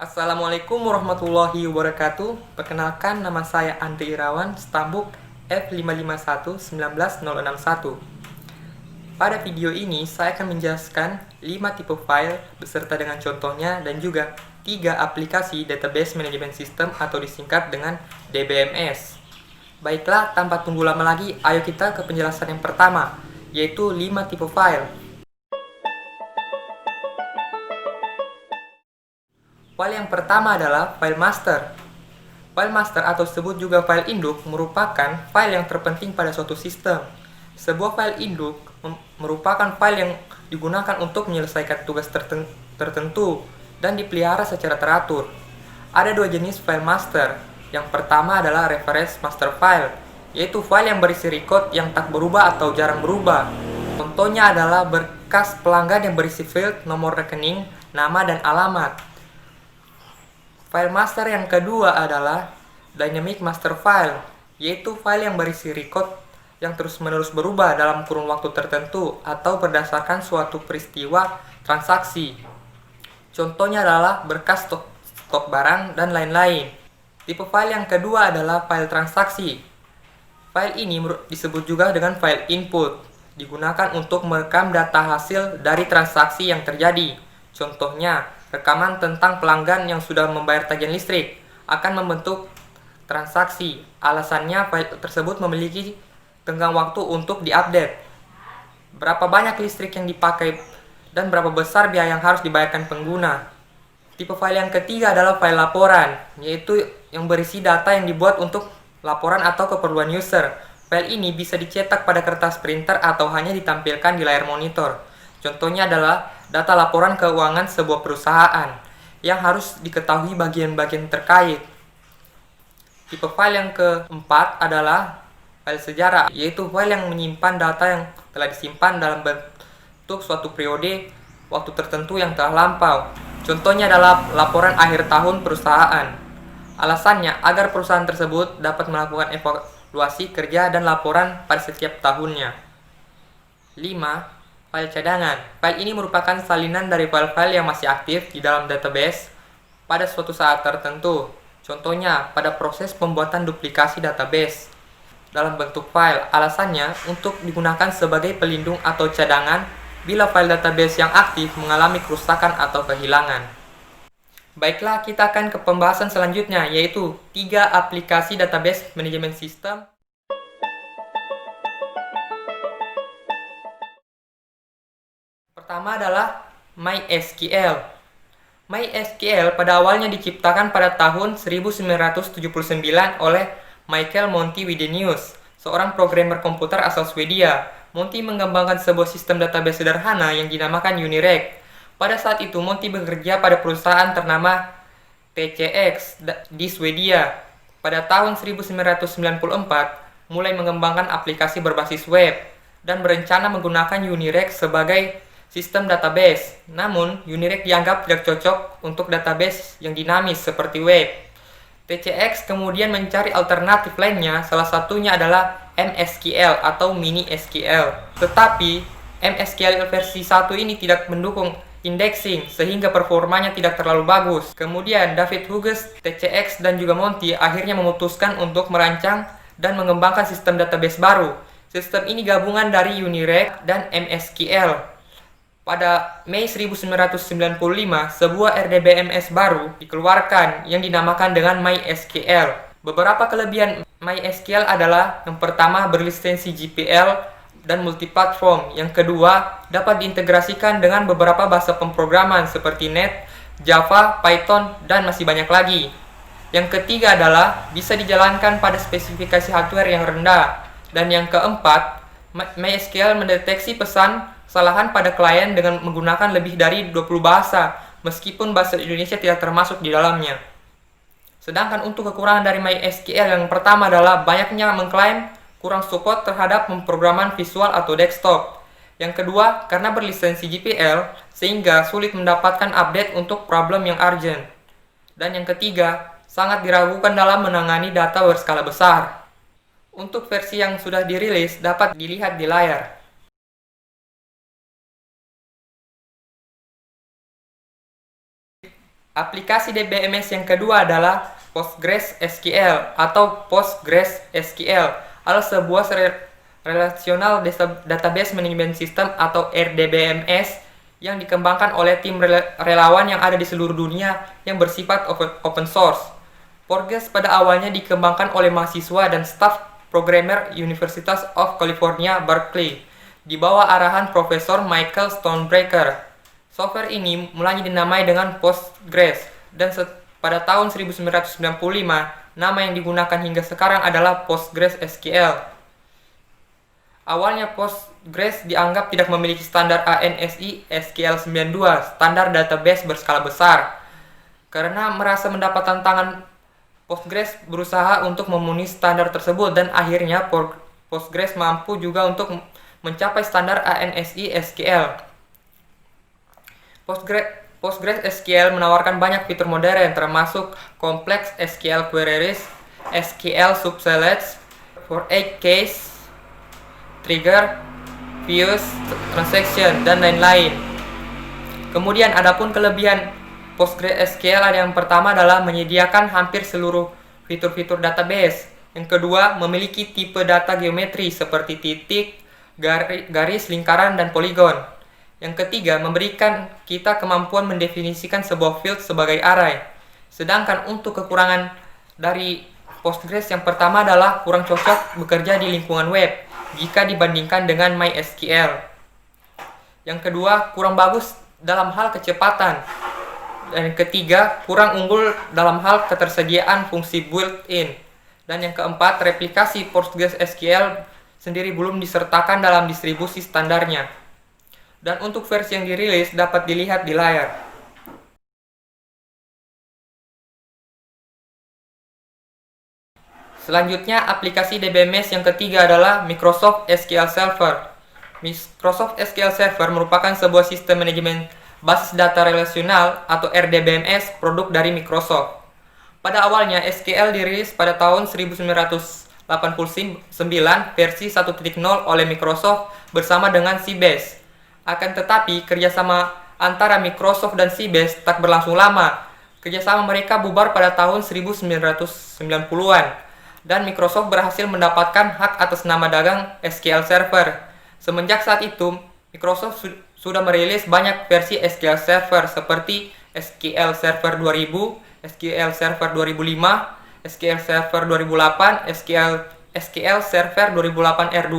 Assalamualaikum warahmatullahi wabarakatuh. Perkenalkan, nama saya Andri Irawan, Stambuk F551-19061. Pada video ini, saya akan menjelaskan 5 tipe file beserta dengan contohnya dan juga 3 aplikasi Database Management System atau disingkat dengan DBMS. Baiklah, tanpa tunggu lama lagi, ayo kita ke penjelasan yang pertama, yaitu 5 tipe file. File yang pertama adalah file master. File master atau disebut juga file induk merupakan file yang terpenting pada suatu sistem. Sebuah file induk merupakan file yang digunakan untuk menyelesaikan tugas tertentu dan dipelihara secara teratur. Ada 2 jenis file master. Yang pertama adalah reference master file, yaitu file yang berisi record yang tak berubah atau jarang berubah. Contohnya adalah berkas pelanggan yang berisi field, nomor rekening, nama, dan alamat. File master yang kedua adalah dynamic master file, yaitu file yang berisi record yang terus-menerus berubah dalam kurun waktu tertentu atau berdasarkan suatu peristiwa transaksi. Contohnya adalah berkas stok barang dan lain-lain. Tipe file yang kedua adalah file transaksi. File ini disebut juga dengan file input, digunakan untuk merekam data hasil dari transaksi yang terjadi. Contohnya, rekaman tentang pelanggan yang sudah membayar tagihan listrik akan membentuk transaksi. Alasannya, file tersebut memiliki tenggang waktu untuk diupdate. Berapa banyak listrik yang dipakai dan berapa besar biaya yang harus dibayarkan pengguna. Tipe file yang ketiga adalah file laporan, yaitu yang berisi data yang dibuat untuk laporan atau keperluan user. File ini bisa dicetak pada kertas printer atau hanya ditampilkan di layar monitor. Contohnya adalah data laporan keuangan sebuah perusahaan yang harus diketahui bagian-bagian terkait. Tipe file yang keempat adalah file sejarah, yaitu file yang menyimpan data yang telah disimpan dalam bentuk suatu periode waktu tertentu yang telah lampau. Contohnya adalah laporan akhir tahun perusahaan. Alasannya agar perusahaan tersebut dapat melakukan evaluasi kerja dan laporan pada setiap tahunnya. 5. File cadangan. File ini merupakan salinan dari file-file yang masih aktif di dalam database pada suatu saat tertentu. Contohnya, pada proses pembuatan duplikasi database dalam bentuk file. Alasannya untuk digunakan sebagai pelindung atau cadangan bila file database yang aktif mengalami kerusakan atau kehilangan. Baiklah, kita akan ke pembahasan selanjutnya, yaitu 3 aplikasi database management system. Pertama adalah MySQL. MySQL pada awalnya diciptakan pada tahun 1979 oleh Michael Monty-Widenius, seorang programmer komputer asal Swedia. Monty mengembangkan sebuah sistem database sederhana yang dinamakan Unirec. Pada saat itu, Monty bekerja pada perusahaan ternama TCX di Swedia. Pada tahun 1994, mulai mengembangkan aplikasi berbasis web dan berencana menggunakan Unirec sebagai sistem database. Namun, Unirec dianggap tidak cocok untuk database yang dinamis seperti web. TCX kemudian mencari alternatif lainnya, salah satunya adalah MSQL atau Mini SQL. Tetapi, MSQL versi 1 ini tidak mendukung indexing, sehingga performanya tidak terlalu bagus. Kemudian, David Hughes, TCX, dan juga Monty akhirnya memutuskan untuk merancang dan mengembangkan sistem database baru. Sistem ini gabungan dari Unirec dan MSQL. Pada Mei 1995, sebuah RDBMS baru dikeluarkan yang dinamakan dengan MySQL. Beberapa kelebihan MySQL adalah yang pertama berlisensi GPL dan multiplatform. Yang kedua, dapat diintegrasikan dengan beberapa bahasa pemrograman seperti Net, Java, Python, dan masih banyak lagi. Yang ketiga adalah bisa dijalankan pada spesifikasi hardware yang rendah. Dan yang keempat, MySQL mendeteksi kesalahan pada klien dengan menggunakan lebih dari 20 bahasa, meskipun bahasa Indonesia tidak termasuk di dalamnya. Sedangkan untuk kekurangan dari MySQL yang pertama adalah banyaknya mengklaim kurang support terhadap pemrograman visual atau desktop. Yang kedua, karena berlisensi GPL, sehingga sulit mendapatkan update untuk problem yang urgent. Dan yang ketiga, sangat diragukan dalam menangani data berskala besar. Untuk versi yang sudah dirilis dapat dilihat di layar. Aplikasi DBMS yang kedua adalah PostgreSQL atau PostgreSQL adalah sebuah relational database management system atau RDBMS yang dikembangkan oleh tim relawan yang ada di seluruh dunia yang bersifat open source. Postgres pada awalnya dikembangkan oleh mahasiswa dan staf programmer University of California, Berkeley, di bawah arahan Profesor Michael Stonebraker. Software ini mulanya dinamai dengan Postgres, dan pada tahun 1995, nama yang digunakan hingga sekarang adalah PostgreSQL. Awalnya Postgres dianggap tidak memiliki standar ANSI SQL 92, standar database berskala besar. Karena merasa mendapat tantangan, Postgres berusaha untuk memenuhi standar tersebut dan akhirnya Postgres mampu juga untuk mencapai standar ANSI SQL. PostgreSQL menawarkan banyak fitur modern termasuk Complex SQL Queries, SQL Subsets, for edge case, trigger, views, transaction, dan lain-lain. Kemudian adapun kelebihan PostgreSQL yang pertama adalah menyediakan hampir seluruh fitur-fitur database. Yang kedua, memiliki tipe data geometri seperti titik, garis, lingkaran, dan poligon. Yang ketiga, memberikan kita kemampuan mendefinisikan sebuah field sebagai array. Sedangkan untuk kekurangan dari Postgres yang pertama adalah kurang cocok bekerja di lingkungan web jika dibandingkan dengan MySQL. Yang kedua, kurang bagus dalam hal kecepatan. Dan yang ketiga, kurang unggul dalam hal ketersediaan fungsi built-in. Dan yang keempat, replikasi PostgreSQL sendiri belum disertakan dalam distribusi standarnya. Dan untuk versi yang dirilis dapat dilihat di layar. Selanjutnya, aplikasi DBMS yang ketiga adalah Microsoft SQL Server. Microsoft SQL Server merupakan sebuah sistem manajemen basis data relasional atau RDBMS produk dari Microsoft. Pada awalnya, SQL dirilis pada tahun 1989 versi 1.0 oleh Microsoft bersama dengan Sybase. Akan tetapi, kerjasama antara Microsoft dan Sybase tak berlangsung lama. Kerjasama mereka bubar pada tahun 1990-an, dan Microsoft berhasil mendapatkan hak atas nama dagang SQL Server. Semenjak saat itu, Microsoft sudah merilis banyak versi SQL Server seperti SQL Server 2000, SQL Server 2005, SQL Server 2008, SQL Server 2008 R2,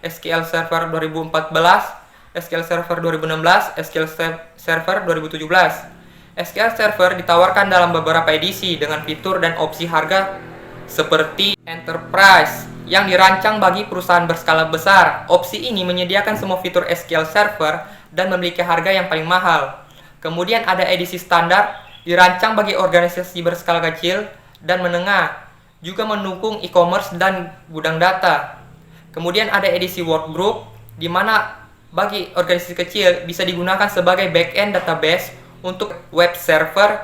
SQL Server 2014, SQL Server 2016, SQL Server 2017. SQL Server ditawarkan dalam beberapa edisi dengan fitur dan opsi harga seperti Enterprise yang dirancang bagi perusahaan berskala besar. Opsi ini menyediakan semua fitur SQL Server dan memiliki harga yang paling mahal. Kemudian ada edisi standar, dirancang bagi organisasi berskala kecil dan menengah, juga mendukung e-commerce dan gudang data. Kemudian ada edisi Workgroup, di mana bagi organisasi kecil bisa digunakan sebagai back-end database untuk web server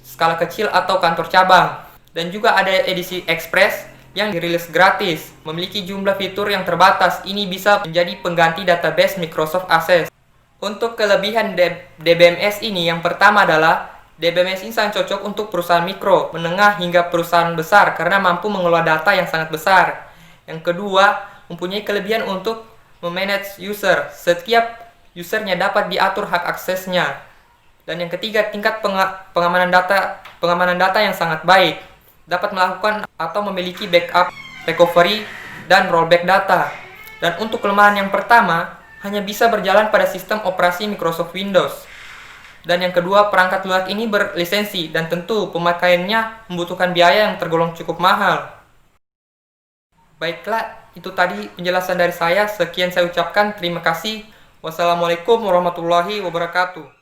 skala kecil atau kantor cabang. Dan juga ada edisi Express yang dirilis gratis, memiliki jumlah fitur yang terbatas. Ini bisa menjadi pengganti database Microsoft Access. Untuk kelebihan DBMS ini, yang pertama adalah DBMS ini sangat cocok untuk perusahaan mikro, menengah, hingga perusahaan besar karena mampu mengelola data yang sangat besar. Yang kedua, mempunyai kelebihan untuk memanage user. Setiap usernya dapat diatur hak aksesnya. Dan yang ketiga, tingkat pengamanan data yang sangat baik. Dapat melakukan atau memiliki backup, recovery, dan rollback data. Dan untuk kelemahan yang pertama, hanya bisa berjalan pada sistem operasi Microsoft Windows. Dan yang kedua, perangkat lunak ini berlisensi dan tentu pemakaiannya membutuhkan biaya yang tergolong cukup mahal. Baiklah, itu tadi penjelasan dari saya. Sekian saya ucapkan. Terima kasih. Wassalamualaikum warahmatullahi wabarakatuh.